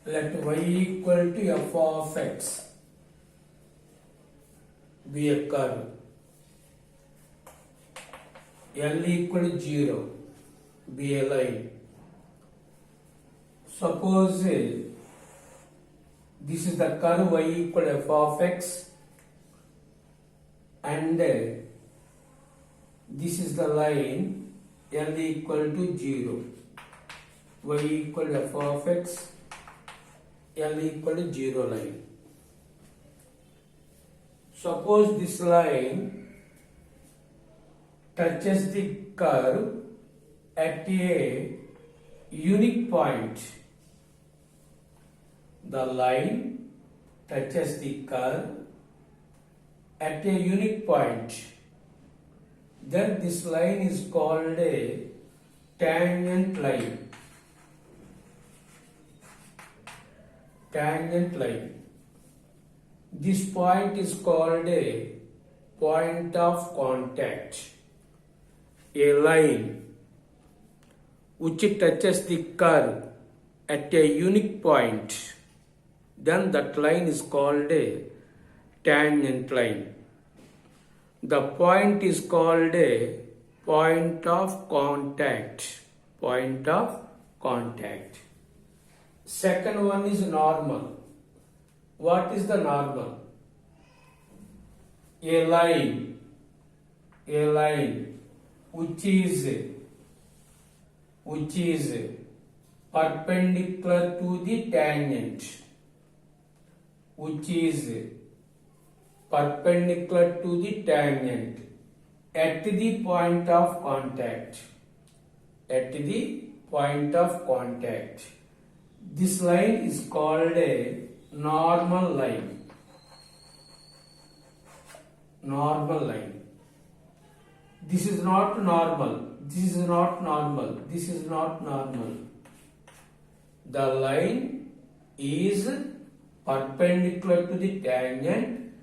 Let y equal to f of x be a curve. L equal to 0 be a line. Suppose this is the curve y equal to f of x and this is the line L equal to 0. Y equal to f of x, L equal to 0 line. Suppose this line touches the curve at a unique point. The line touches the curve at a unique point. Then this line is called a tangent line. Tangent line. This point is called a point of contact. A line which touches the curve at a unique point, then that line is called a tangent line. The point is called a point of contact. Point of contact. Second one is normal. What is the normal? A line which is perpendicular to the tangent, which is perpendicular to the tangent at the point of contact. At the point of contact. This line is called a normal line. Normal line. This is not normal. This is not normal. This is not normal. The line is perpendicular to the tangent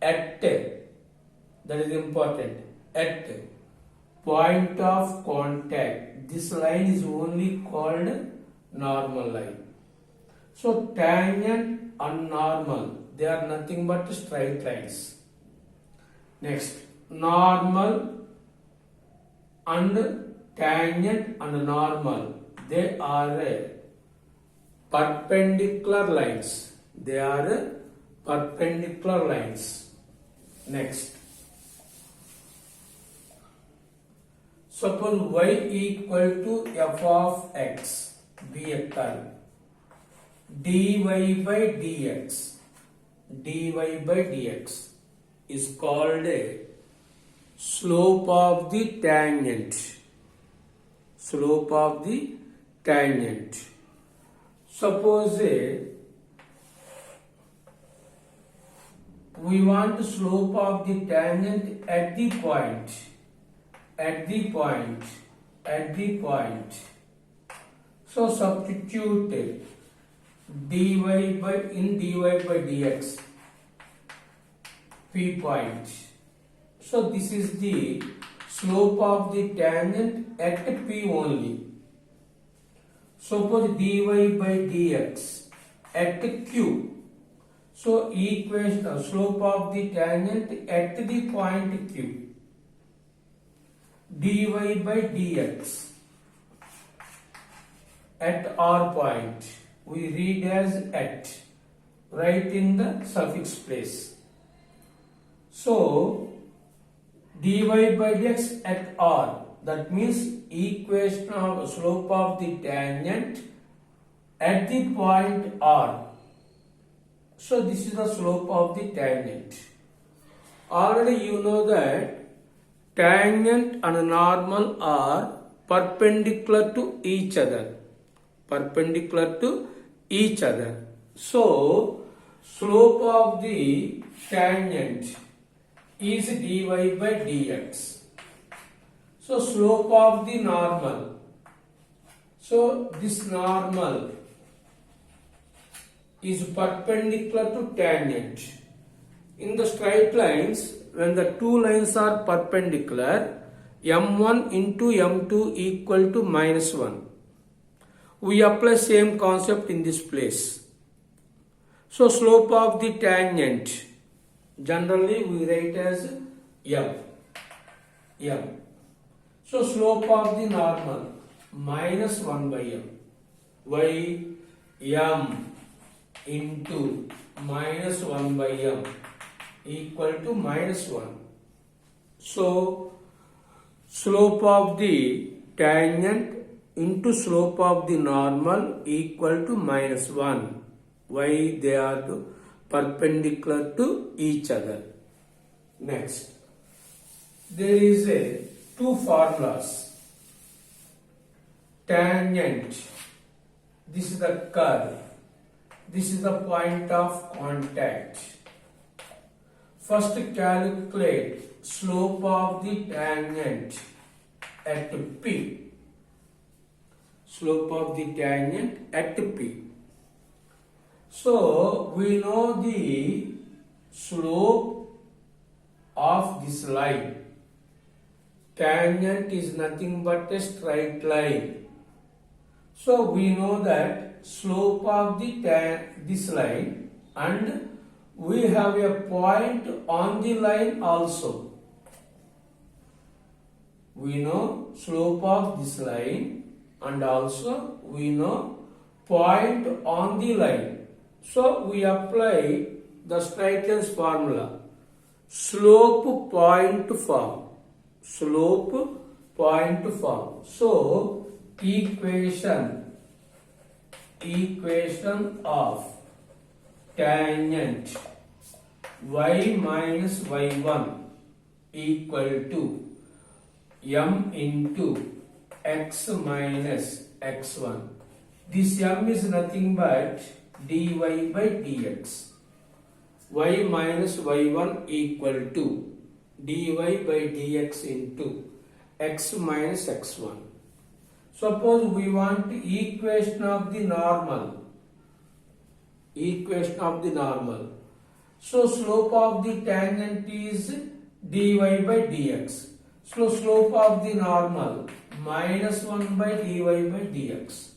at, that is important, at point of contact. This line is only called normal line. So tangent and normal, they are nothing but straight lines. Next, normal and tangent and normal, they are perpendicular lines. They are perpendicular lines. Next, suppose y equal to f of x be a curve. dy by dx is called a slope of the tangent. Slope of the tangent. Suppose we want the slope of the tangent at the point. So substitute dy by dx p point. So this is the slope of the tangent at p only. Suppose dy by dx at q. So equation slope of the tangent at the point q. dy by dx at r point. We read as at, right in the suffix place. So dy by dx at r, that means equation of slope of the tangent at the point r. So this is the slope of the tangent. Already you know that tangent and normal are perpendicular to each other. Perpendicular to each other. So slope of the tangent is dy by dx. So slope of the normal. So this normal is perpendicular to tangent. In the straight lines, when the two lines are perpendicular, m1 into m2 equal to -1. We apply same concept in this place. So slope of the tangent, generally we write as m. So slope of the normal minus 1 by m. Why? M into minus 1 by m equal to minus 1. So slope of the tangent into slope of the normal equal to minus 1. Why? They are perpendicular to each other. Next, there is two formulas. Tangent, this is the curve, this is the point of contact. First calculate slope of the tangent at P. Slope of the tangent at P. So we know the slope of this line. Tangent is nothing but a straight line. So we know that slope of this line, and we have a point on the line also. We know slope of this line and also we know point on the line. So we apply the straight line's formula. Slope point form. Slope point form. So equation of tangent y minus y1 equal to m into x minus x1. This m is nothing but dy by dx. Y minus y1 equal to dy by dx into x minus x1. Suppose we want equation of the normal. So slope of the tangent is dy by dx. So slope of the normal minus 1 by dy by dx.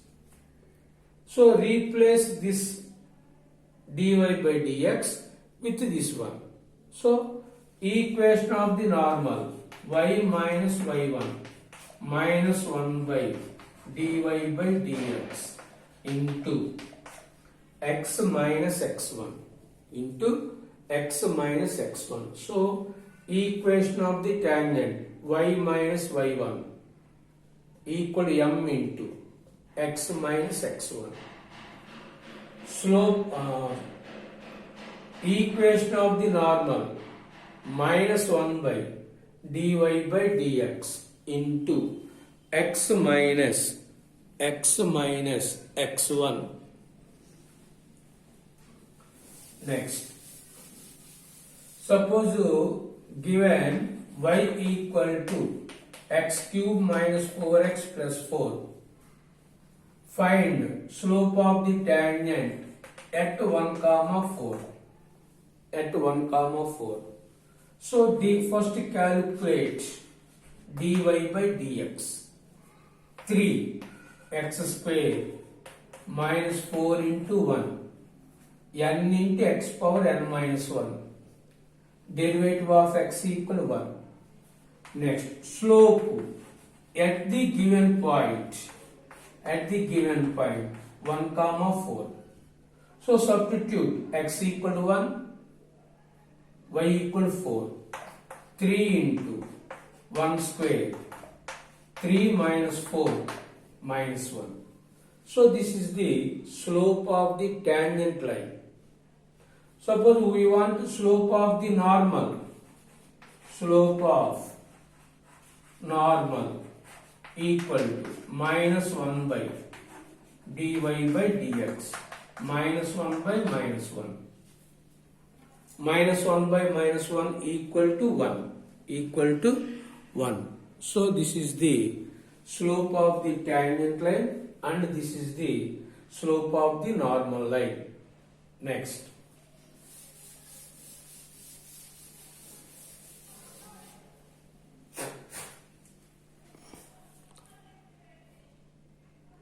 So replace this dy by dx with this one. So equation of the normal y minus y1 minus 1 by dy by dx into x minus x1 into x minus x1. So equation of the tangent y minus y1 equal m into x minus x1. Slope equation of the normal minus 1 by dy by dx into x minus x1. Next, suppose given y equal to x cube minus 4x plus 4. Find slope of the tangent at 1, 4. At 1, 4. So first calculate dy by dx. 3x square minus 4 into 1 n into x power n minus 1. Derivative of x equal 1. Next, slope at the given point 1, 4. So substitute x equal 1, y equal 4. 3 into 1 square, 3 minus 4 minus 1. So this is the slope of the tangent line. Suppose we want slope of the normal. Slope of normal equal to minus 1 by dy by dx. Minus 1 by minus 1. Minus 1 by minus 1 equal to 1. Equal to 1. So this is the slope of the tangent line and this is the slope of the normal line. Next.